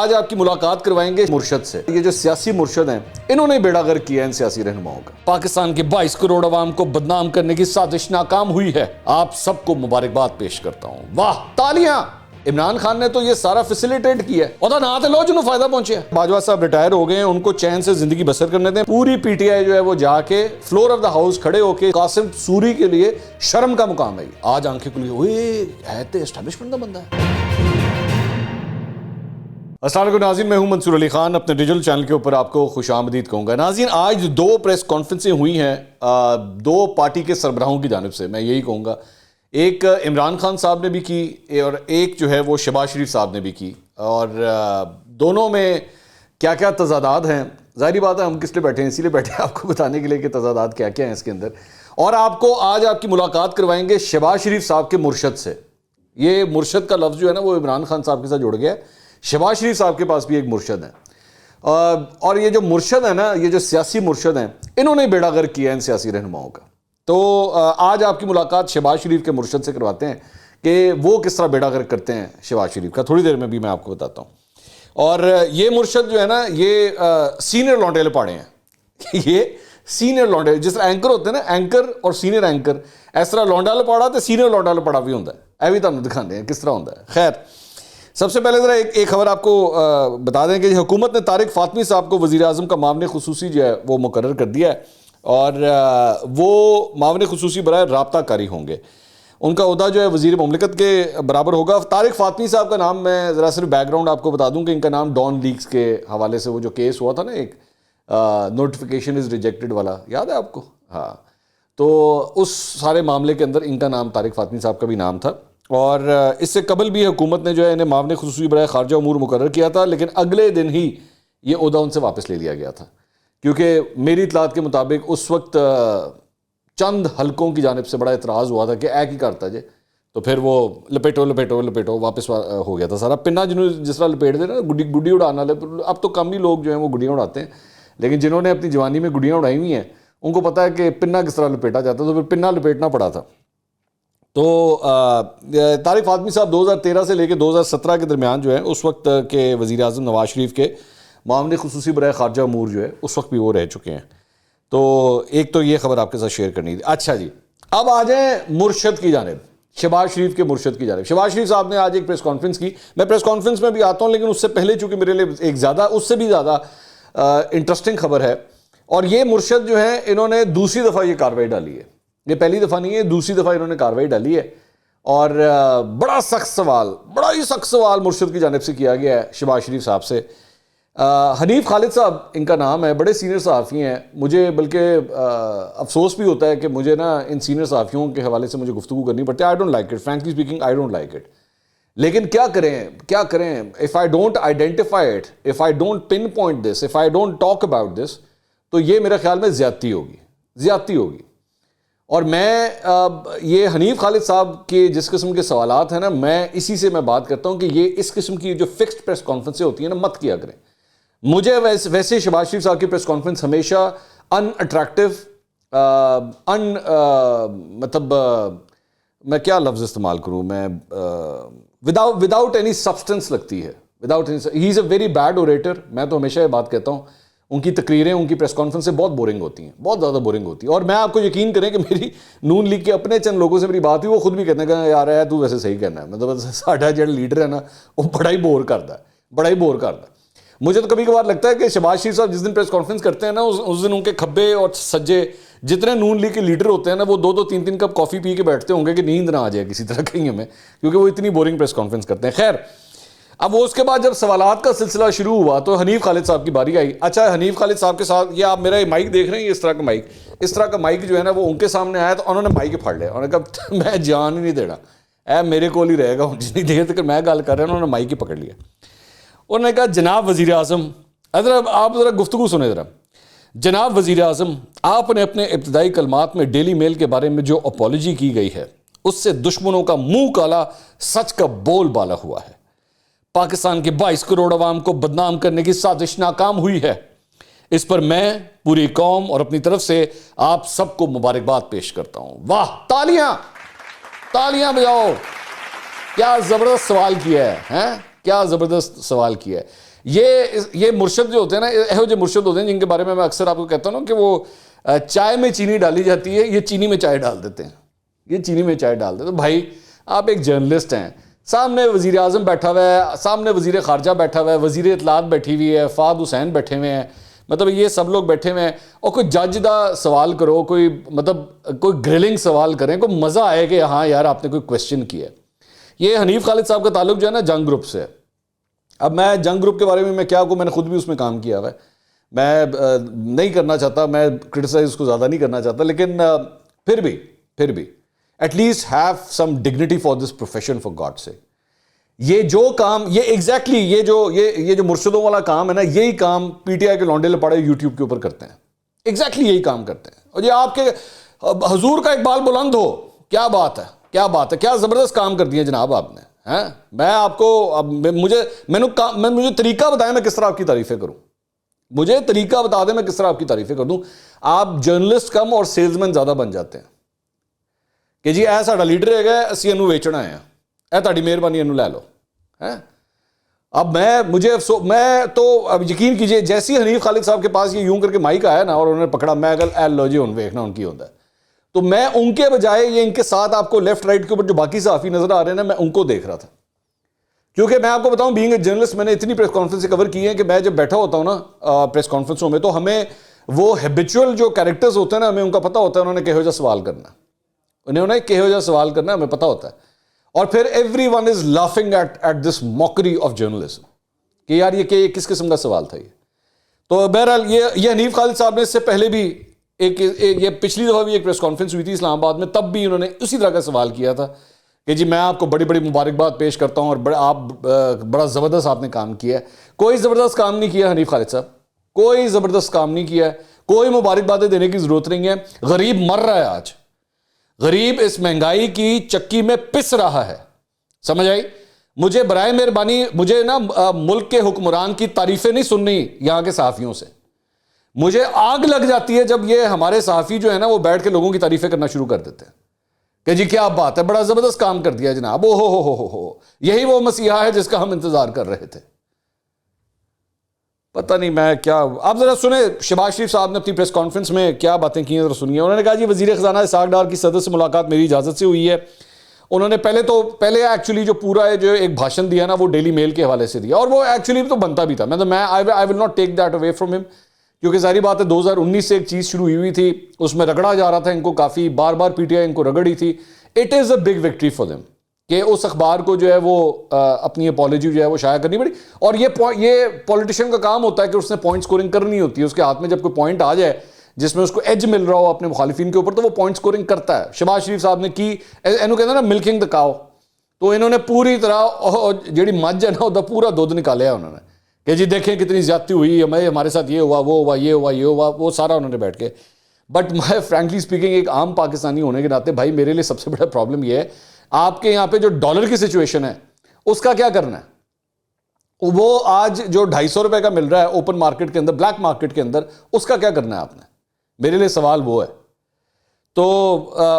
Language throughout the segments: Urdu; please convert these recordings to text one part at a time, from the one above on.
آج آپ کی ملاقات کروائیں گے مرشد سے. یہ جو سیاسی مرشد ہیں انہوں نے بیڑا غرق کیا ہے ان سیاسی رہنماؤں کا. پاکستان کے 22 کروڑ عوام کو بدنام کرنے کی سازش ناکام ہوئی ہے. آپ سب کو مبارکباد پیش کرتا ہوں. واہ تالیاں. عمران خان نے تو یہ سارا فیسیلیٹیٹ کیا ہے. اور نہ تو لو جنہوں فائدہ پہنچے. باجوہ صاحب ریٹائر ہو گئے ہیں, ان کو چین سے زندگی بسر کرنے دیں. پوری پی ٹی آئی جو ہے وہ جا کے فلور آف دا ہاؤس کھڑے ہو کے قاسم سوری کے لیے شرم کا مقام ہے. آج آنکھیں کھلی ہوئے ہے تو اسٹیبلشمنٹ کا بندہ ہے. السلام علیکم ناظرین, میں ہوں منصور علی خان. اپنے ڈیجیٹل چینل کے اوپر آپ کو خوش آمدید کہوں گا. ناظرین, آج 2 پریس کانفرنسیں ہوئی ہیں 2 پارٹی کے سربراہوں کی جانب سے. میں یہی کہوں گا, ایک عمران خان صاحب نے بھی کی اور ایک جو ہے وہ شہباز شریف صاحب نے بھی کی. اور دونوں میں کیا کیا تضادات ہیں, ظاہری بات ہے ہم کس لیے بیٹھے ہیں, اسی لیے بیٹھے ہیں آپ کو بتانے کے لیے کہ تضادات کیا کیا ہیں اس کے اندر. اور آپ کو آج آپ کی ملاقات کروائیں گے شہباز شریف صاحب کے مرشد سے. یہ مرشد کا لفظ جو ہے نا وہ عمران خان صاحب کے ساتھ جڑ گیا ہے. شہباز شریف صاحب کے پاس بھی ایک مرشد ہے, اور یہ جو مرشد ہے نا, یہ جو سیاسی مرشد ہیں انہوں نے بیڑا غرق کیا ہے ان سیاسی رہنماؤں کا. تو آج آپ کی ملاقات شہباز شریف کے مرشد سے کرواتے ہیں کہ وہ کس طرح بیڑا غرق کرتے ہیں شہباز شریف کا. تھوڑی دیر میں بھی میں آپ کو بتاتا ہوں. اور یہ مرشد جو ہے نا یہ سینئر لونڈے لپاڑے ہیں. یہ سینئر لونڈے, جس طرح اینکر ہوتے ہیں نا, اینکر اور سینئر اینکر, اس طرح لونڈا لپاڑا تو سینئر لونڈا لپاڑا بھی ہوتا ہے. اے بھی تمہیں دکھاتے ہیں کس طرح ہوتا ہے. خیر, سب سے پہلے ذرا ایک خبر آپ کو بتا دیں کہ حکومت نے طارق فاطمی صاحب کو وزیر اعظم کا معاون خصوصی جو ہے وہ مقرر کر دیا ہے, اور وہ معاون خصوصی برائے رابطہ کاری ہوں گے. ان کا عہدہ جو ہے وزیر مملکت کے برابر ہوگا. طارق فاطمی صاحب کا نام, میں ذرا صرف بیک گراؤنڈ آپ کو بتا دوں کہ ان کا نام ڈان لیکس کے حوالے سے وہ جو کیس ہوا تھا نا, ایک نوٹیفیکیشن از ریجیکٹڈ والا, یاد ہے آپ کو؟ ہاں, تو اس سارے معاملے کے اندر ان کا نام طارق فاطمی صاحب کا بھی نام تھا. اور اس سے قبل بھی حکومت نے جو ہے انہیں معاون خصوصی برائے خارجہ امور مقرر کیا تھا, لیکن اگلے دن ہی یہ عہدہ ان سے واپس لے لیا گیا تھا, کیونکہ میری اطلاعات کے مطابق اس وقت چند حلقوں کی جانب سے بڑا اعتراض ہوا تھا کہ ایک ہی کرتا جے, تو پھر وہ لپیٹو واپس ہو گیا تھا سارا. پنہ جنہوں جس طرح لپیٹ دے نا, گڈی اڑانا, اب تو کم ہی لوگ جو ہیں وہ گڈیاں اڑاتے ہیں, لیکن جنہوں نے اپنی جوانی میں گڈیاں اڑائی ہوئی ہیں ان کو پتہ ہے کہ پنہ کس طرح لپیٹا جاتا ہے, تو پھر پنہ لپیٹنا پڑا تھا. تو طارق فاطمی صاحب 2013 سے لے کے 2017 کے درمیان جو ہے اس وقت کے وزیر اعظم نواز شریف کے معاون خصوصی برائے خارجہ امور جو ہے اس وقت بھی وہ رہ چکے ہیں. تو ایک تو یہ خبر آپ کے ساتھ شیئر کرنی تھی. اچھا جی, اب آ جائیں مرشد کی جانب, شہباز شریف کے مرشد کی جانب. شہباز شریف صاحب نے آج ایک پریس کانفرنس کی. میں پریس کانفرنس میں بھی آتا ہوں, لیکن اس سے پہلے چونکہ میرے لیے ایک زیادہ, اس سے بھی زیادہ انٹرسٹنگ خبر ہے. اور یہ مرشد جو ہیں انہوں نے دوسری دفعہ یہ کارروائی ڈالی ہے. یہ پہلی دفعہ نہیں ہے, دوسری دفعہ انہوں نے کارروائی ڈالی ہے. اور بڑا ہی سخت سوال مرشد کی جانب سے کیا گیا ہے شہباز شریف صاحب سے. حنیف خالد صاحب ان کا نام ہے, بڑے سینئر صحافی ہیں. مجھے بلکہ افسوس بھی ہوتا ہے کہ مجھے نا ان سینئر صحافیوں کے حوالے سے مجھے گفتگو کرنی پڑتی ہے. I don't like it, frankly speaking I don't like it. لیکن کیا کریں, if I don't identify it, if I don't pin point this, if I don't talk about دس, تو یہ میرے خیال میں زیادتی ہوگی. اور میں یہ حنیف خالد صاحب کے جس قسم کے سوالات ہیں نا, میں اسی سے میں بات کرتا ہوں کہ یہ اس قسم کی جو فکسڈ پریس کانفرنسیں ہوتی ہیں نا مت کیا کریں. مجھے ویسے شہباز شریف صاحب کی پریس کانفرنس ہمیشہ ان اٹریکٹیو, مطلب میں کیا لفظ استعمال کروں, میں وداؤٹ اینی سبسٹنس لگتی ہے. ہی از اے ویری بیڈ اوریٹر. میں تو ہمیشہ یہ بات کہتا ہوں, ان کی تقریریں, ان کی پریس کانفرنسیں بہت بورنگ ہوتی ہیں, بہت زیادہ بورنگ ہوتی ہیں. اور میں آپ کو یقین کریں کہ میری نون لیگ کے اپنے چند لوگوں سے میری بات ہوئی, وہ خود بھی کہتے ہیں کہ یار تو ویسے صحیح کہنا ہے, مطلب ساڈا جو لیڈر ہے نا وہ بڑا ہی بور کرتا ہے. مجھے تو کبھی کبھار لگتا ہے کہ شہباز شریف صاحب جس دن پریس کانفرنس کرتے ہیں نا, اس دن ان کے کھبے اور سجے جتنے نون لیگ کے لیڈر ہوتے ہیں نا, وہ 2-3 کپ کافی پی کے بیٹھتے ہوں گے کہ نیند نہ آ جائے کسی طرح کہیں ہمیں, کیونکہ وہ اتنی بورنگ پریس کانفرنس کرتے ہیں. خیر, اب وہ اس کے بعد جب سوالات کا سلسلہ شروع ہوا تو حنیف خالد صاحب کی باری آئی. اچھا, حنیف خالد صاحب کے ساتھ یہ آپ میرا مائک دیکھ رہے ہیں, اس طرح کا مائک جو ہے نا وہ ان کے سامنے آیا, تو انہوں نے مائک پھاڑ لیا. انہوں نے کہا میں جان ہی نہیں دینا, میرے کول ہی رہے گا, جتنی دیر تک میں گل کر رہا ہوں. انہوں نے مائک ہی پکڑ لیا. انہوں نے کہا جناب وزیر اعظم, آپ ذرا گفتگو سنیں ذرا. جناب وزیر اعظم, آپ نے اپنے ابتدائی کلمات میں ڈیلی میل کے بارے میں جو اپالوجی کی گئی ہے اس سے دشمنوں کا منہ کالا, سچ کا بول بالا ہوا ہے. پاکستان کے 22 کروڑ عوام کو بدنام کرنے کی سازش ناکام ہوئی ہے. اس پر میں پوری قوم اور اپنی طرف سے آپ سب کو مبارکباد پیش کرتا ہوں. واہ تالیاں بجاؤ. کیا زبردست سوال کیا ہے, کیا زبردست سوال کیا ہے. یہ مرشد جو ہوتے ہیں نا, ایہو جو مرشد ہوتے ہیں جن کے بارے میں اکثر آپ کو کہتا ہوں نا کہ وہ چائے میں چینی ڈالی جاتی ہے, یہ چینی میں چائے ڈال دیتے ہیں, یہ چینی میں چائے ڈال دیتے ہیں. بھائی آپ ایک جرنلسٹ ہیں, سامنے وزیر اعظم بیٹھا ہوا ہے, سامنے وزیر خارجہ بیٹھا ہوا ہے, وزیر اطلاعات بیٹھی ہوئی ہے, فہد حسین بیٹھے ہوئے ہیں, مطلب یہ سب لوگ بیٹھے ہوئے ہیں, اور کوئی جج دا سوال کرو, کوئی مطلب کوئی گرلنگ سوال کریں, کوئی مزہ آئے کہ ہاں یار آپ نے کوئی کویسچن کیا. یہ حنیف خالد صاحب کا تعلق جو ہے نا جنگ گروپ سے. اب میں جنگ گروپ کے بارے میں کیا کہوں, میں نے خود بھی اس میں کام کیا ہوا ہے, میں نہیں کرنا چاہتا, میں کرٹیسائز اس کو زیادہ نہیں کرنا چاہتا, لیکن پھر بھی at least have some dignity for this profession for God سے. یہ جو کام, یہ ایگزیکٹلی یہ جو مرشدوں والا کام ہے نا, یہی کام پی ٹی آئی کے لونڈے لپاڑے یوٹیوب کے اوپر کرتے ہیں, ایگزیکٹلی یہی کام کرتے ہیں. اور یہ آپ کے حضور کا اقبال بلند ہو, کیا بات ہے, کیا بات ہے, کیا زبردست کام کر دیا جناب آپ نے. میں آپ کو مجھے طریقہ بتائیں میں کس طرح آپ کی تعریفیں کروں, مجھے طریقہ بتا دیں میں کس طرح آپ کی تعریفیں کر دوں. آپ جرنلسٹ کم اور سیلز مین زیادہ بن جاتے ہیں کہ جی اے ساڈا لیڈر ہے گا, اسی اینو ویچنا ہے, اے تہاڈی مہربانی اینو لے لو. اب میں تو اب یقین کیجئے جیسی حنیف خالد صاحب کے پاس یہ یوں کر کے مائک آیا نا اور انہوں نے پکڑا, میں کل اے لو جی ہن ویکھنا ان کی ہوتا ہے, تو میں ان کے بجائے یہ ان کے ساتھ آپ کو لیفٹ رائٹ کے اوپر جو باقی صحافی نظر آ رہے ہیں نا, میں ان کو دیکھ رہا تھا. کیونکہ میں آپ کو بتاؤں بینگ اے جرنلسٹ, میں نے اتنی پریس کانفرنس کور کی ہیں کہ میں جب بیٹھا ہوتا ہوں نا پریس کانفرنسوں میں, تو ہمیں وہ ہیبیچول جو کیریکٹرز ہوتے ہیں نا, ہمیں ان کا پتہ ہوتا ہے انہوں نے کہو جا سوال کرنا, کہو جا سوال کرنا ہمیں پتہ ہوتا ہے. اور پھر every one is laughing at this mockery of journalism کہ یار یہ کس قسم کا سوال تھا یہ. تو بہرحال یہ حنیف خالد صاحب نے اس سے پہلے بھی یہ پچھلی دفعہ بھی ایک پریس کانفرنس ہوئی تھی اسلام آباد میں, تب بھی انہوں نے اسی طرح کا سوال کیا تھا کہ جی میں آپ کو بڑی بڑی مبارکباد پیش کرتا ہوں اور آپ بڑا زبردست آپ نے کام کیا ہے. کوئی زبردست کام نہیں کیا حنیف خالد صاحب, کوئی زبردست کام نہیں کیا ہے, کوئی مبارکبادیں دینے کی ضرورت نہیں ہے. غریب مر رہا ہے آج, غریب اس مہنگائی کی چکی میں پس رہا ہے, سمجھ آئی. مجھے برائے مہربانی مجھے نا ملک کے حکمران کی تعریفیں نہیں سننی یہاں کے صحافیوں سے. مجھے آگ لگ جاتی ہے جب یہ ہمارے صحافی جو ہے نا وہ بیٹھ کے لوگوں کی تعریفیں کرنا شروع کر دیتے ہیں کہ جی کیا بات ہے, بڑا زبردست کام کر دیا جناب, او ہو یہی وہ مسیحا ہے جس کا ہم انتظار کر رہے تھے. پتہ نہیں میں کیا, آپ ذرا سنیں شہباز شریف صاحب نے اپنی پریس کانفرنس میں کیا باتیں کی ہیں, ذرا سنیے. انہوں نے کہا جی وزیر خزانہ اسحاق ڈار کی صدر سے ملاقات میری اجازت سے ہوئی ہے. انہوں نے پہلے ایکچولی جو پورا جو ایک بھاشن دیا نا وہ ڈیلی میل کے حوالے سے دیا, اور وہ ایکچولی تو بنتا بھی تھا. میں I will not take that away from him, کیونکہ ظاہری بات ہے 2019 سے ایک چیز شروع ہوئی تھی, اس میں رگڑا جا رہا تھا ان کو, کافی بار بار پی ٹی آئی ان کو رگڑی تھی. It is a big victory for them کہ اس اخبار کو جو ہے وہ اپنی اپالوجی جو ہے وہ شائع کرنی پڑی. اور یہ پولیٹیشین کا کام ہوتا ہے کہ اس نے پوائنٹ سکورنگ کرنی ہوتی ہے, اس کے ہاتھ میں جب کوئی پوائنٹ آ جائے جس میں اس کو ایج مل رہا ہو اپنے مخالفین کے اوپر, تو وہ پوائنٹ سکورنگ کرتا ہے. شہباز شریف صاحب نے کی اینو کہتے ہیں نا ملکنگ دا کاؤ, تو انہوں نے پوری طرح جیڑی مجھ ہے نا وہ پورا دودھ نکالیا انہوں نے کہ جی دیکھیں کتنی زیادتی ہوئی, ہمارے ساتھ یہ ہوا, وہ ہوا, یہ ہوا, یہ ہوا, وہ سارا انہوں نے بیٹھ کے. بٹ میں فرینکلی اسپیکنگ ایک عام پاکستانی ہونے کے ناطے بھائی میرے لیے سب سے بڑا پرابلم یہ ہے آپ کے یہاں پہ جو ڈالر کی سچویشن ہے اس کا کیا کرنا ہے. وہ آج جو 250 روپے کا مل رہا ہے اوپن مارکیٹ کے اندر, بلیک مارکیٹ کے اندر, اس کا کیا کرنا ہے آپ نے. میرے لیے سوال وہ ہے. تو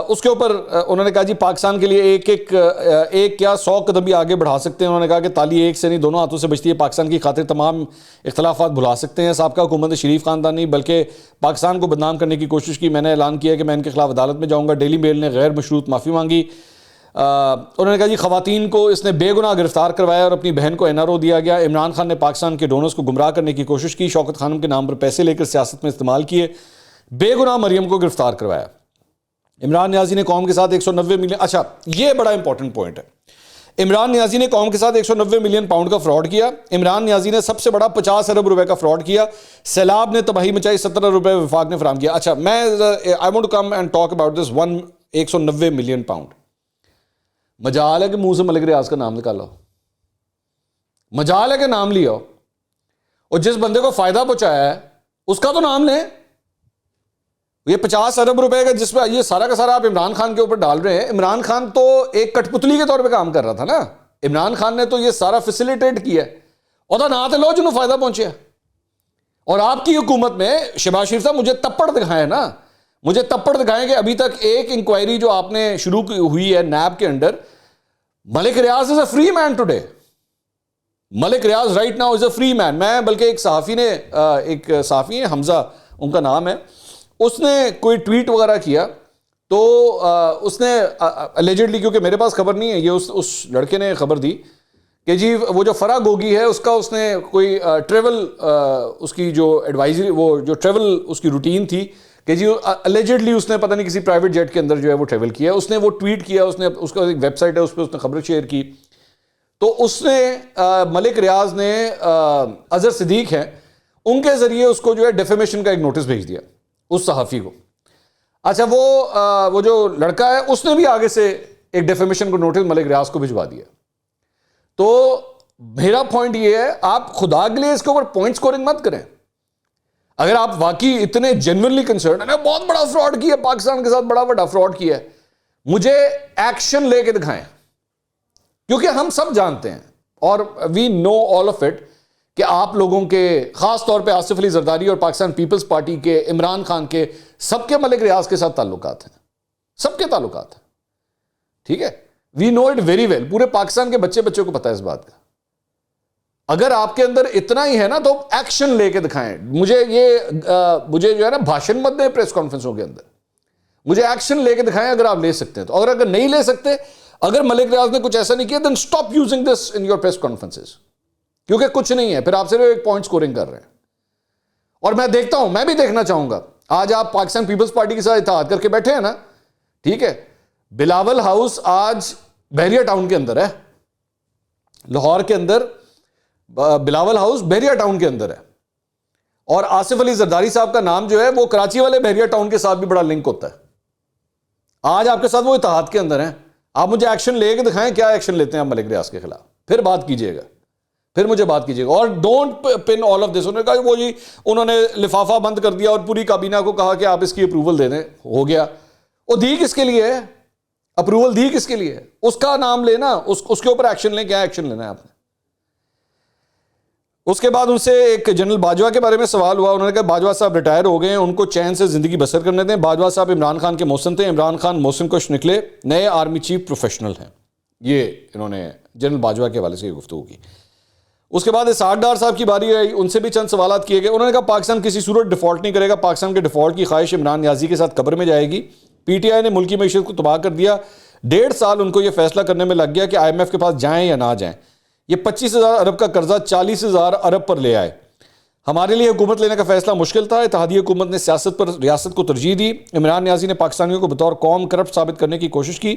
اس کے اوپر انہوں نے کہا جی پاکستان کے لیے ایک کیا 100 قدم بھی آگے بڑھا سکتے ہیں. انہوں نے کہا کہ تالی ایک سے نہیں دونوں ہاتھوں سے بجتی ہے, پاکستان کی خاطر تمام اختلافات بھلا سکتے ہیں. سابقہ حکومت شریف خاندان نہیں بلکہ پاکستان کو بدنام کرنے کی کوشش کی. میں نے اعلان کیا کہ میں ان کے خلاف عدالت میں جاؤں گا. ڈیلی میل نے غیر مشروط معافی مانگی. انہوں نے کہا جی خواتین کو اس نے بے گناہ گرفتار کروایا اور اپنی بہن کو این آر او دیا گیا. عمران خان نے پاکستان کے ڈونرز کو گمراہ کرنے کی کوشش کی, شوکت خانم کے نام پر پیسے لے کر سیاست میں استعمال کیے, بے گناہ مریم کو گرفتار کروایا. عمران نیازی نے قوم کے ساتھ 190 ملین, اچھا یہ بڑا امپورٹنٹ پوائنٹ ہے, عمران نیازی نے قوم کے ساتھ 190 ملین پاؤنڈ کا فراڈ کیا. عمران نیازی نے سب سے بڑا 50 ارب روپے کا فراڈ کیا. سیلاب نے تباہی مچائی, 17 ارب روپے وفاق نے فراہم کیا. اچھا میں I want to come and talk about this 190 million pound. مجال ہے کہ منہ سے ملک ریاض کا نام نکالا ہو, مجال ہے کہ نام لیا ہو, اور جس بندے کو فائدہ پہنچایا ہے اس کا تو نام لیں. یہ 50 ارب روپے کا جس پہ یہ سارا کا سارا آپ عمران خان کے اوپر ڈال رہے ہیں. عمران خان تو ایک کٹ پتلی کے طور پہ کام کر رہا تھا نا. عمران خان نے تو یہ سارا فیسیلیٹیٹ کیا ہے, اور نہ تو لو جنہوں فائدہ پہنچیا. اور آپ کی حکومت میں شہباز شریف صاحب مجھے تپڑ دکھائیں نا, مجھے تپڑ دکھائیں کہ ابھی تک ایک انکوائری جو آپ نے شروع ہوئی ہے نیب کے under, Malik Riaz is a free man today. Malik Riaz right now is a free man. میں بلکہ ایک صحافی ہیں حمزہ ان کا نام ہے, اس نے کوئی ٹویٹ وغیرہ کیا تو اس نے الیجڈلی, کیونکہ میرے پاس خبر نہیں ہے, یہ اس لڑکے نے خبر دی کہ جی وہ جو فرح گوگی ہے اس نے کوئی ٹریول, اس کی جو ایڈوائزری, وہ جو ٹریول اس کی روٹین تھی کہ جی الیجڈلی اس نے پتہ نہیں کسی پرائیویٹ جیٹ کے اندر جو ہے وہ ٹریول کیا, اس نے وہ ٹویٹ کیا, اس کا ایک ویب سائٹ ہے اس پہ اس نے خبر شیئر کی. تو اس نے ملک ریاض نے اظہر صدیق ہیں ان کے ذریعے اس کو جو ہے ڈیفیمیشن کا ایک نوٹس بھیج دیا اس صحافی کو. اچھا وہ جو لڑکا ہے اس نے بھی آگے سے ایک ڈیفیمیشن کا نوٹس ملک ریاض کو بھجوا دیا. تو میرا پوائنٹ یہ ہے, آپ خدا کے لیے اس کے اوپر پوائنٹ سکورنگ مت کریں. اگر آپ واقعی اتنے جینوئنلی کنسرن ہیں, بہت بڑا فراڈ کیا پاکستان کے ساتھ, بڑا بڑا فراڈ کیا ہے, مجھے ایکشن لے کے دکھائیں. کیونکہ ہم سب جانتے ہیں اور وی نو آل آف اٹ کہ آپ لوگوں کے, خاص طور پہ آصف علی زرداری اور پاکستان پیپلز پارٹی کے, عمران خان کے, سب کے ملک ریاض کے ساتھ تعلقات ہیں, سب کے تعلقات ہیں. ٹھیک ہے, وی نو اٹ ویری ویل, پورے پاکستان کے بچوں کو پتا ہے اس بات کا. اگر آپ کے اندر اتنا ہی ہے نا تو ایکشن لے کے دکھائیں. مجھے جو ہے نا بھاشن مت دیں پریس کانفرنسوں کے اندر, مجھے ایکشن لے کے دکھائیں اگر آپ لے سکتے ہیں تو. اگر نہیں لے سکتے, اگر ملک ریاض نے کچھ ایسا نہیں کیا, then stop using this in your press conferences, کیونکہ کچھ نہیں ہے, پھر آپ صرف ایک پوائنٹ سکورنگ کر رہے ہیں. اور میں دیکھتا ہوں, میں بھی دیکھنا چاہوں گا, آج آپ پاکستان پیپلز پارٹی کے ساتھ اتحاد کر کے بیٹھے ہیں نا, ٹھیک ہے, بلاول ہاؤس آج بحریہ ٹاؤن کے اندر ہے, لاہور کے اندر بلاول ہاؤس بحریہ ٹاؤن کے اندر ہے, اور آصف علی زرداری صاحب کا نام جو ہے وہ کراچی والے بحریہ ٹاؤن کے ساتھ بھی بڑا لنک ہوتا ہے. آج آپ کے ساتھ وہ اتحاد کے اندر ہیں. آپ مجھے ایکشن لے کے دکھائیں, کیا ایکشن لیتے ہیں آپ ملک ریاض کے خلاف, پھر بات کیجئے گا, پھر مجھے بات کیجئے گا. اور don't pin all of this. انہوں نے کہا وہ جی انہوں نے لفافہ بند کر دیا اور پوری کابینہ کو کہا کہ آپ اس کی اپروول دے دیں, ہو گیا. وہ دی کس کے لیے ہے اپروول, دی کس کے لیے ہے؟ اس کا نام لینا, اس کے اوپر ایکشن لیں. کیا ایکشن لینا ہے آپ نے؟ اس کے بعد ان سے ایک جنرل باجوہ کے بارے میں سوال ہوا. انہوں نے کہا باجوہ صاحب ریٹائر ہو گئے ہیں, ان کو چین سے زندگی بسر کرنے دیں. باجوہ صاحب عمران خان کے محسن تھے, عمران خان محسن کش نکلے, نئے آرمی چیف پروفیشنل ہیں. یہ انہوں نے جنرل باجوہ کے حوالے سے گفتگو کی. اس کے بعد اسحاق ڈار صاحب کی باری آئی, ان سے بھی چند سوالات کیے گئے. انہوں نے کہا پاکستان کسی صورت ڈیفالٹ نہیں کرے گا, پاکستان کے ڈیفالٹ کی خواہش عمران نیازی کے ساتھ قبر میں جائے گی. پی ٹی آئی نے ملکی معیشت کو تباہ کر دیا, 1.5 سال ان کو یہ فیصلہ کرنے میں لگ گیا کہ آئی ایم ایف کے پاس جائیں یا نہ جائیں. یہ 25,000 ارب کا قرضہ 40,000 ارب پر لے آئے. ہمارے لیے حکومت لینے کا فیصلہ مشکل تھا. اتحادی حکومت نے سیاست پر ریاست کو ترجیح دی. عمران نیازی نے پاکستانیوں کو بطور قوم کرپٹ ثابت کرنے کی کوشش کی.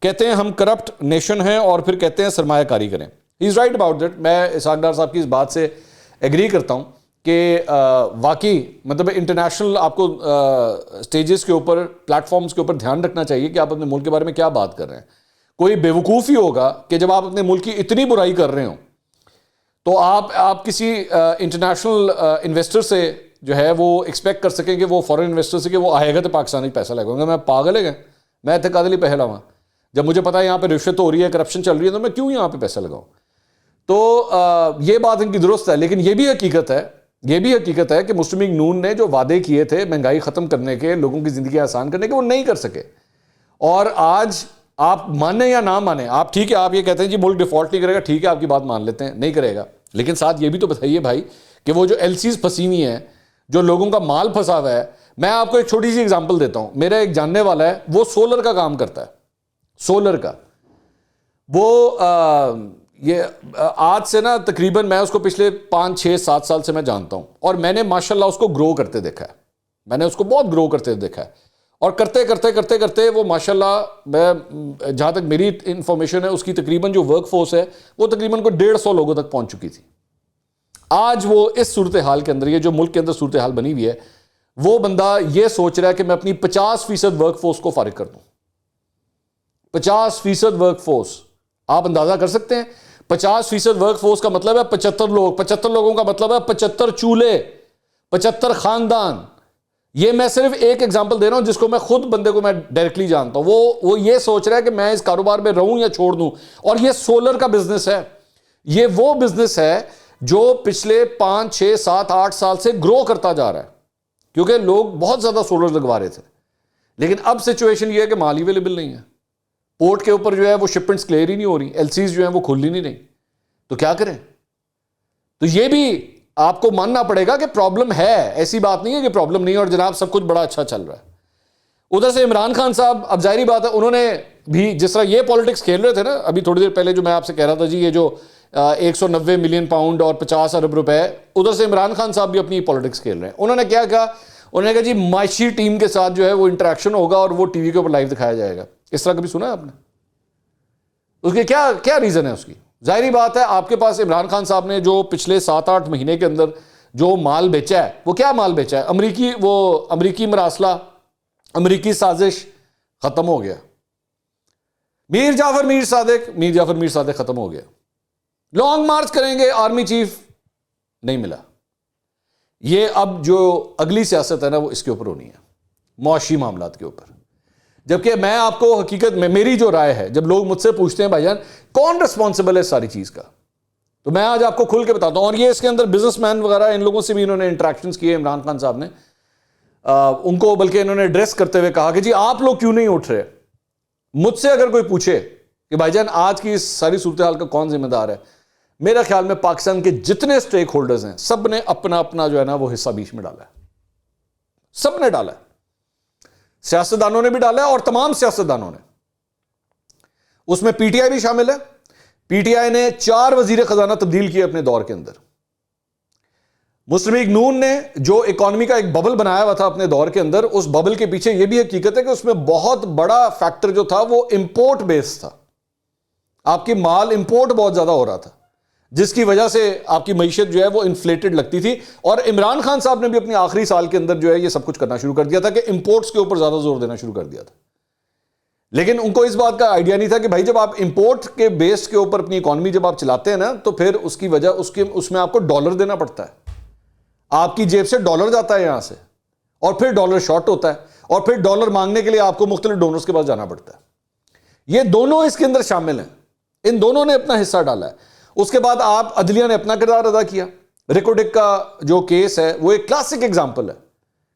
کہتے ہیں ہم کرپٹ نیشن ہیں اور پھر کہتے ہیں سرمایہ کاری کریں. ہی از رائٹ اباؤٹ دیٹ. میں اسحاق ڈار صاحب کی اس بات سے ایگری کرتا ہوں کہ واقعی مطلب انٹرنیشنل آپ کو سٹیجز کے اوپر, پلیٹ فارمز کے اوپر دھیان رکھنا چاہیے کہ آپ اپنے ملک کے بارے میں کیا بات کر رہے ہیں. کوئی بیوقوف ہی ہوگا کہ جب آپ اپنے ملک کی اتنی برائی کر رہے ہوں تو آپ کسی انٹرنیشنل انویسٹر سے جو ہے وہ ایکسپیکٹ کر سکیں کہ وہ فورن انویسٹر سے کہ وہ آئے گا تو پاکستانی پیسہ لگاؤں گا. میں پاگل ہے, میں اعتقادی پہلا ہوں. جب مجھے پتا ہے یہاں پہ رشوت ہو رہی ہے, کرپشن چل رہی ہے, تو میں کیوں یہاں پہ پیسہ لگاؤں؟ تو یہ بات ان کی درست ہے, لیکن یہ بھی حقیقت ہے کہ مسلم لیگ نون نے جو وعدے کیے تھے مہنگائی ختم کرنے کے, لوگوں کی زندگی آسان کرنے کے, وہ نہیں کر سکے. اور آج آپ مانیں یا نہ مانیں, آپ ٹھیک ہے آپ یہ کہتے ہیں جی ملک ڈیفالٹ نہیں کرے گا, ٹھیک ہے آپ کی بات مان لیتے ہیں, نہیں کرے گا, لیکن ساتھ یہ بھی تو بتائیے بھائی کہ وہ جو ایل سیز پھنسی ہوئی ہیں, جو لوگوں کا مال پھنسا ہوا ہے. میں آپ کو ایک چھوٹی سی اگزامپل دیتا ہوں. میرا ایک جاننے والا ہے, وہ سولر کا کام کرتا ہے, سولر کا. وہ یہ آج سے نا تقریباً میں اس کو پچھلے 5 6 7 سال سے میں جانتا ہوں, اور میں نے ماشاءاللہ اس کو گرو کرتے دیکھا ہے. میں نے اس کو بہت گرو کرتے دیکھا ہے, اور کرتے وہ ماشاءاللہ, میں جہاں تک میری انفارمیشن ہے, اس کی تقریباً جو ورک فورس ہے وہ تقریباً کوئی 150 لوگوں تک پہنچ چکی تھی. آج وہ اس صورتحال کے اندر, یہ جو ملک کے اندر صورتحال بنی ہوئی ہے, وہ بندہ یہ سوچ رہا ہے کہ میں اپنی 50% ورک فورس کو فارغ کر دوں. 50% ورک فورس, آپ اندازہ کر سکتے ہیں 50% ورک فورس کا مطلب ہے 75 لوگ. 75 لوگوں کا مطلب ہے 75 چولہے, 75 خاندان. یہ میں صرف ایک ایگزامپل دے رہا ہوں جس کو میں خود بندے کو میں ڈائریکٹلی جانتا ہوں. وہ یہ سوچ رہا ہے کہ میں اس کاروبار میں رہوں یا چھوڑ دوں. اور یہ سولر کا بزنس ہے. یہ وہ بزنس ہے جو پچھلے 5 6 7 8 سال سے گرو کرتا جا رہا ہے, کیونکہ لوگ بہت زیادہ سولر لگوا رہے تھے. لیکن اب سچویشن یہ ہے کہ مال ہی اویلیبل نہیں ہے. پورٹ کے اوپر جو ہے وہ شپمنٹس کلیئر ہی نہیں ہو رہی, ایل سیز جو ہیں وہ کھل ہی نہیں رہی. تو کیا کریں؟ تو یہ بھی آپ کو ماننا پڑے گا کہ پرابلم ہے، ایسی بات نہیں ہے کہ پرابلم نہیں ہے اور جناب سب کچھ بڑا اچھا چل رہا ہے۔ ادھر سے عمران خان صاحب، اب ظاہری بات ہے انہوں نے بھی جس طرح یہ پالیٹکس کھیل رہے تھے نا، ابھی تھوڑی دیر پہلے جو میں آپ سے کہہ رہا تھا جی یہ جو 190 ملین پاؤنڈ اور 50 ارب روپے، ادھر سے عمران خان صاحب بھی اپنی پالیٹکس کھیل رہے ہیں۔ انہوں نے کیا کہا؟ انہوں نے کہا جی معاشی ٹیم کے ساتھ جو ہے وہ انٹریکشن ہوگا اور وہ ٹی وی کے اوپر لائیو دکھایا جائے گا۔ اس طرح کبھی سنا ہے آپ نے؟ اس کے کیا ریزن ہے اس کی؟ ظاہری بات ہے آپ کے پاس عمران خان صاحب نے جو پچھلے 7-8 مہینے کے اندر جو مال بیچا ہے، وہ کیا مال بیچا ہے؟ امریکی مراسلہ، امریکی سازش ختم ہو گیا۔ میر جعفر میر صادق ختم ہو گیا۔ لانگ مارچ کریں گے آرمی چیف، نہیں ملا۔ یہ اب جو اگلی سیاست ہے نا وہ اس کے اوپر ہونی ہے، معاشی معاملات کے اوپر۔ جبکہ میں آپ کو حقیقت میں میری جو رائے ہے، جب لوگ مجھ سے پوچھتے ہیں بھائی جان کون رسپانسبل ہے اس ساری چیز کا، تو میں آج آپ کو کھل کے بتاتا ہوں۔ اور یہ اس کے اندر بزنس مین وغیرہ ان لوگوں سے بھی انہوں نے انٹریکشنز کیے عمران خان صاحب نے، ان کو بلکہ انہوں نے ایڈریس کرتے ہوئے کہا کہ جی آپ لوگ کیوں نہیں اٹھ رہے؟ مجھ سے اگر کوئی پوچھے کہ بھائی جان آج کی اس ساری صورتحال کا کون ذمہ دار ہے، میرا خیال میں پاکستان کے جتنے سٹیک ہولڈرز ہیں سب نے اپنا اپنا جو ہے نا وہ حصہ بیچ میں ڈالا ہے، سب نے ڈالا ہے، سیاستدانوں نے بھی ڈالا ہے اور تمام سیاستدانوں نے۔ اس میں پی ٹی آئی بھی شامل ہے۔ پی ٹی آئی نے 4 وزیر خزانہ تبدیل کیے اپنے دور کے اندر۔ مسلم لیگ نون نے جو اکانومی کا ایک ببل بنایا ہوا تھا اپنے دور کے اندر، اس ببل کے پیچھے یہ بھی حقیقت ہے کہ اس میں بہت بڑا فیکٹر جو تھا وہ امپورٹ بیس تھا۔ آپ کی مال امپورٹ بہت زیادہ ہو رہا تھا، جس کی وجہ سے آپ کی معیشت جو ہے وہ انفلیٹڈ لگتی تھی۔ اور عمران خان صاحب نے بھی اپنی آخری سال کے اندر جو ہے یہ سب کچھ کرنا شروع کر دیا تھا کہ امپورٹس کے اوپر زیادہ زور دینا شروع کر دیا تھا۔ لیکن ان کو اس بات کا آئیڈیا نہیں تھا کہ بھائی جب آپ امپورٹ کے بیس کے اوپر اپنی اکانومی جب آپ چلاتے ہیں نا تو پھر اس کی وجہ اس میں آپ کو ڈالر دینا پڑتا ہے، آپ کی جیب سے ڈالر جاتا ہے یہاں سے، اور پھر ڈالر شارٹ ہوتا ہے، اور پھر ڈالر مانگنے کے لیے آپ کو مختلف ڈونرز کے پاس جانا پڑتا ہے۔ یہ دونوں اس کے اندر شامل ہیں، ان دونوں نے اپنا حصہ ڈالا ہے۔ اس کے بعد آپ عدلیہ نے اپنا کردار ادا کیا۔ ریکوڈک کا جو کیس ہے وہ ایک کلاسک ایگزامپل ہے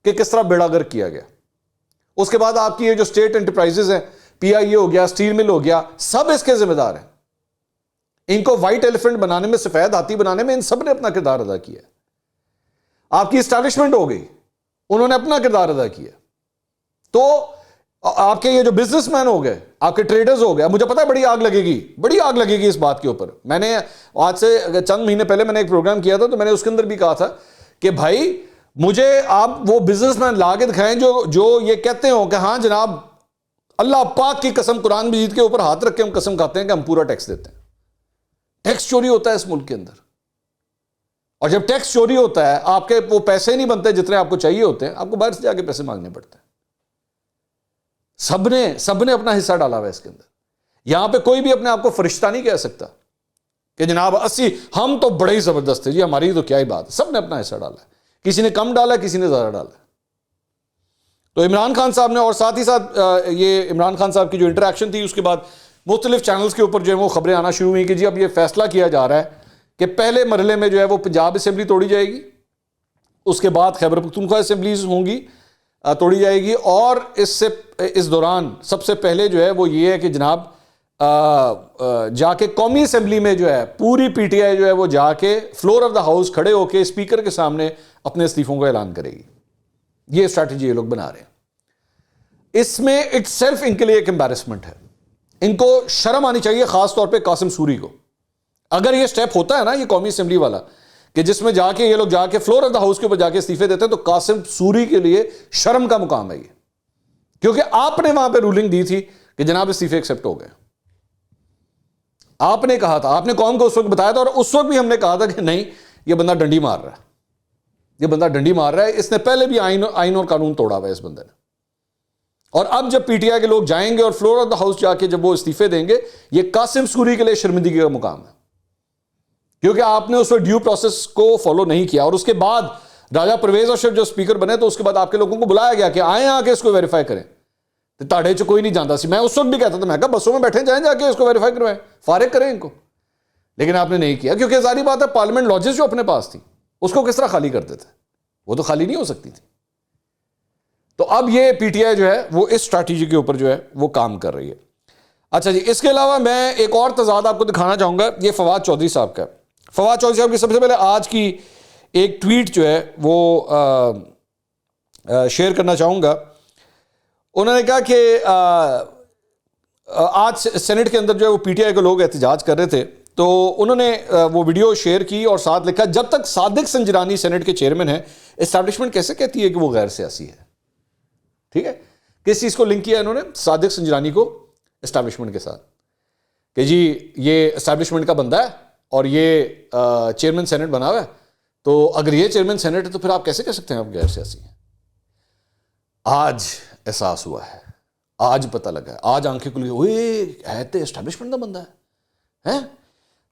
کہ کس طرح بیڑا گرک کیا گیا۔ اس کے بعد آپ کی یہ جو اسٹیٹ انٹرپرائزز ہیں، پی آئی اے ہو گیا، اسٹیل مل ہو گیا، سب اس کے ذمہ دار ہیں۔ ان کو وائٹ ایلیفنٹ بنانے میں، سفید ہاتھی بنانے میں ان سب نے اپنا کردار ادا کیا ہے۔ آپ کی اسٹیبلشمنٹ ہو گئی، انہوں نے اپنا کردار ادا کیا۔ تو آپ کے یہ جو بزنس مین ہو گئے، آپ کے ٹریڈرز ہو گئے، مجھے پتا ہے بڑی آگ لگے گی اس بات کے اوپر۔ میں نے آج سے چند مہینے پہلے میں نے ایک پروگرام کیا تھا تو میں نے اس کے اندر بھی کہا تھا کہ بھائی مجھے آپ وہ بزنس مین لا کے دکھائیں جو یہ کہتے ہوں کہ ہاں جناب اللہ پاک کی قسم، قرآن مجید کے اوپر ہاتھ رکھ کے ہم قسم کھاتے ہیں کہ ہم پورا ٹیکس دیتے ہیں۔ ٹیکس چوری ہوتا ہے اس ملک کے اندر، اور جب ٹیکس چوری ہوتا ہے آپ کے وہ پیسے نہیں بنتے جتنے آپ کو چاہیے ہوتے ہیں، آپ کو باہر سے جا کے پیسے مانگنے پڑتے ہیں۔ سب نے اپنا حصہ ڈالا ہوا ہے اس کے اندر۔ یہاں پہ کوئی بھی اپنے آپ کو فرشتہ نہیں کہہ سکتا کہ جناب ہم تو بڑے ہی زبردست ہیں جی، ہماری تو کیا ہی بات ہے۔ سب نے اپنا حصہ ڈالا ہے، کسی نے کم ڈالا ہے، کسی نے زیادہ ڈالا ہے۔ تو عمران خان صاحب نے، اور ساتھ ہی ساتھ یہ عمران خان صاحب کی جو انٹریکشن تھی، اس کے بعد مختلف چینلز کے اوپر جو ہے وہ خبریں آنا شروع ہوئی کہ جی اب یہ فیصلہ کیا جا رہا ہے کہ پہلے مرحلے میں جو ہے وہ پنجاب اسمبلی توڑی جائے گی، اس کے بعد خیبر پختونخوا اسمبلیز ہوں گی، توڑی جائے گی، اور اس دوران سب سے پہلے جو ہے وہ یہ ہے کہ جناب جا کے قومی اسمبلی میں جو ہے پوری پی ٹی آئی جو ہے وہ جا کے فلور آف دا ہاؤس کھڑے ہو کے اسپیکر کے سامنے اپنے استعفوں کا اعلان کرے گی۔ یہ اسٹریٹجی یہ لوگ بنا رہے ہیں۔ اس میں اٹ سیلف ان کے لیے ایک امبیرسمنٹ ہے، ان کو شرم آنی چاہیے، خاص طور پہ قاسم سوری کو۔ اگر یہ سٹیپ ہوتا ہے نا یہ قومی اسمبلی والا کہ جس میں جا کے یہ لوگ جا کے فلور آف دا ہاؤس کے اوپر جا کے استعفے دیتے ہیں، تو قاسم سوری کے لیے شرم کا مقام ہے یہ، کیونکہ آپ نے وہاں پہ رولنگ دی تھی کہ جناب استعفے ایکسیپٹ ہو گئے۔ آپ نے کہا تھا، آپ نے قوم کو اس وقت بتایا تھا، اور اس وقت بھی ہم نے کہا تھا کہ نہیں یہ بندہ ڈنڈی مار رہا ہے، یہ بندہ ڈنڈی مار رہا ہے، اس نے پہلے بھی آئین اور قانون توڑا ہوا ہے اس بندے نے۔ اور اب جب پی ٹی آئی کے لوگ جائیں گے اور فلور آف دا ہاؤس جا کے جب وہ استعفے دیں گے، یہ قاسم سوری کے لیے شرمندگی کا مقام ہے، کیونکہ آپ نے اس وقت ڈیو پروسیس کو فالو نہیں کیا۔ اور اس کے بعد راجہ پرویز اشرف جو اسپیکر بنے تو اس کے بعد آپ کے لوگوں کو بلایا گیا کہ آئیں آ کے اس کو ویریفائی کریں، تو تاڑے چ کوئی نہیں جانتا سی۔ میں اس وقت بھی کہتا تھا، میں کہا بسوں میں بیٹھے جائیں جا کے اس کو ویریفائی کروائیں، فارغ کریں ان کو، لیکن آپ نے نہیں کیا، کیونکہ ظاہری بات ہے پارلیمنٹ لاجز جو اپنے پاس تھی اس کو کس طرح خالی کرتے تھے، وہ تو خالی نہیں ہو سکتی تھی۔ تو اب یہ پی ٹی آئی جو ہے وہ اس اسٹریٹجی کے اوپر جو ہے وہ کام کر رہی ہے۔ اچھا جی، اس کے علاوہ میں ایک اور تضاد آپ کو دکھانا چاہوں گا، یہ فواد چودھری صاحب کا ہے۔ فواد چودھری صاحب کی سب سے پہلے آج کی ایک ٹویٹ جو ہے وہ شیئر کرنا چاہوں گا. انہوں نے کہا کہ آج سینٹ کے اندر جو ہے وہ پی ٹی آئی کے لوگ احتجاج کر رہے تھے, تو انہوں نے وہ ویڈیو شیئر کی اور ساتھ لکھا, جب تک صادق سنجرانی سینٹ کے چیئرمین ہیں اسٹیبلشمنٹ کیسے کہتی ہے کہ وہ غیر سیاسی ہے. ٹھیک ہے, کس چیز کو لنک کیا انہوں نے؟ صادق سنجرانی کو اسٹیبلشمنٹ کے ساتھ, کہ جی یہ اسٹیبلشمنٹ کا بندہ ہے اور یہ چیئرمین سینٹ بنا ہوا ہے, تو اگر یہ چیئرمین سینٹ ہے تو پھر آپ کیسے کہہ سکتے ہیں آپ غیر سیاسی ہیں. آج احساس ہوا ہے, آج پتہ لگا ہے, آج آنکھیں کھل گئی, ہے تو اسٹیبلشمنٹ کا بندہ ہے.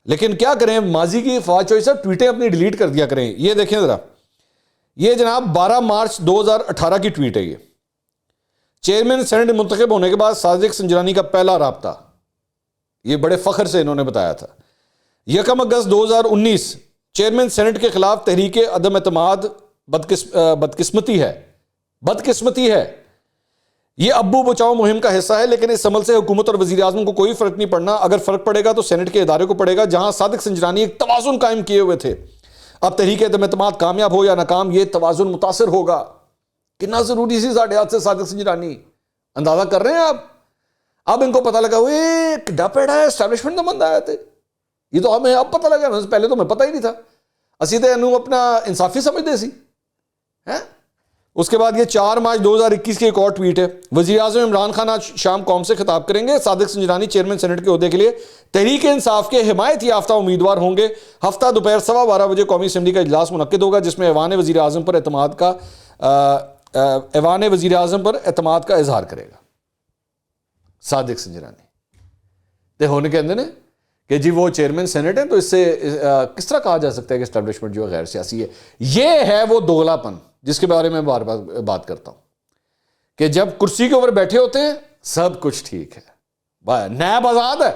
لیکن کیا کریں, ماضی کی فواد چودھری صاحب ٹویٹیں اپنی ڈیلیٹ کر دیا کریں. یہ دیکھیں ذرا, یہ جناب 12 مارچ 2018 کی ٹویٹ ہے. یہ چیئرمین سینٹ منتخب ہونے کے بعد صادق سنجرانی کا پہلا رابطہ, یہ بڑے فخر سے انہوں نے بتایا تھا. 1 اگست 2019 چیئرمین سینٹ کے خلاف تحریک عدم اعتماد بدقسمتی ہے. یہ ابو بچاؤ مہم کا حصہ ہے, لیکن اس عمل سے حکومت اور وزیر اعظم کو کوئی فرق نہیں پڑنا. اگر فرق پڑے گا تو سینٹ کے ادارے کو پڑے گا, جہاں صادق سنجرانی ایک توازن قائم کیے ہوئے تھے. اب تحریک عدم اعتماد کامیاب ہو یا ناکام, یہ توازن متاثر ہوگا. کتنا ضروری سی ساڑھے ہاتھ سے صادق سنجرانی, اندازہ کر رہے ہیں آپ؟ اب ان کو پتہ لگا وہ ایک ڈپیڑ ہے, اسٹیبلشمنٹ کا بندہ آیا تھے. یہ تو ہمیں اب پتہ لگا, پہلے تو ہمیں پتہ ہی نہیں تھا. اسی تو انہوں اپنا انصافی سمجھتے سی. اس کے بعد یہ 4 مارچ 2021 کی ایک اور ٹویٹ ہے. وزیر اعظم عمران خان آج شام قوم سے خطاب کریں گے. صادق سنجرانی چیئرمین سینٹ کے عہدے کے لیے تحریک انصاف کے حمایت یافتہ امیدوار ہوں گے. ہفتہ دوپہر 12:15 بجے قومی اسمبلی کا اجلاس منعقد ہوگا, جس میں ایوان وزیر اعظم پر اعتماد کا اظہار کرے گا صادق سنجرانی. تے ہونے کے اندر کہ جی وہ چیئرمین سینٹ ہیں, تو اس سے کس طرح کہا جا سکتا ہے کہ اسٹیبلشمنٹ جو ہے غیر سیاسی ہے؟ یہ ہے وہ دوغلا پن جس کے بارے میں بار بار بات کرتا ہوں, کہ جب کرسی کے اوپر بیٹھے ہوتے ہیں سب کچھ ٹھیک ہے, نیب آزاد ہے,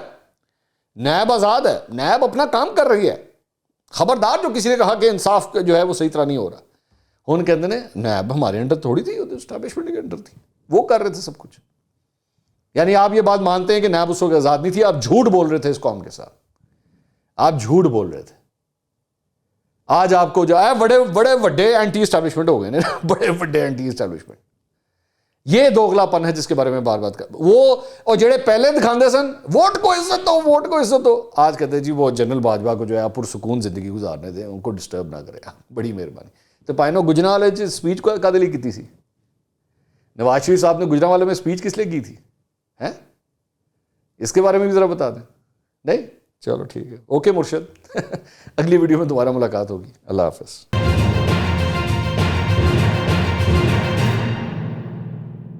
نیب اپنا کام کر رہی ہے. خبردار جو کسی نے کہا کہ انصاف جو ہے وہ صحیح طرح نہیں ہو رہا, ان کے اندر نیب ہمارے انڈر تھوڑی تھی, اسٹیبلشمنٹ کے انڈر تھی, وہ کر رہے تھے سب کچھ. یعنی آپ یہ بات مانتے ہیں کہ نیب اس وقت آزاد نہیں تھی, آپ جھوٹ بول رہے تھے اس قوم کے ساتھ, آپ جھوٹ بول رہے تھے. آج آپ کو جو ہے بڑے بڑے اینٹی اسٹیبلشمنٹ ہو گئے نا, بڑے بڑے اینٹی اسٹیبلشمنٹ. یہ دوغلا پن ہے جس کے بارے میں بار بار وہ, اور جڑے پہلے دکھاندے سن ووٹ کو عزت ہو, آج کہتے ہیں جی وہ جنرل باجوہ کو جو ہے پرسکون زندگی گزارنے دیں, ان کو ڈسٹرب نہ کرے, بڑی مہربانی. تو پائنو گجرا والے سپیچ کو کدے لیے کی تھی؟ نواز شریف صاحب نے گجرا والے میں سپیچ کس لیے کی تھی؟ اس کے بارے میں بھی ذرا بتا دیں. نہیں, چلو ٹھیک ہے, اوکے مرشد. اگلی ویڈیو میں دوبارہ ملاقات ہوگی. اللہ حافظ.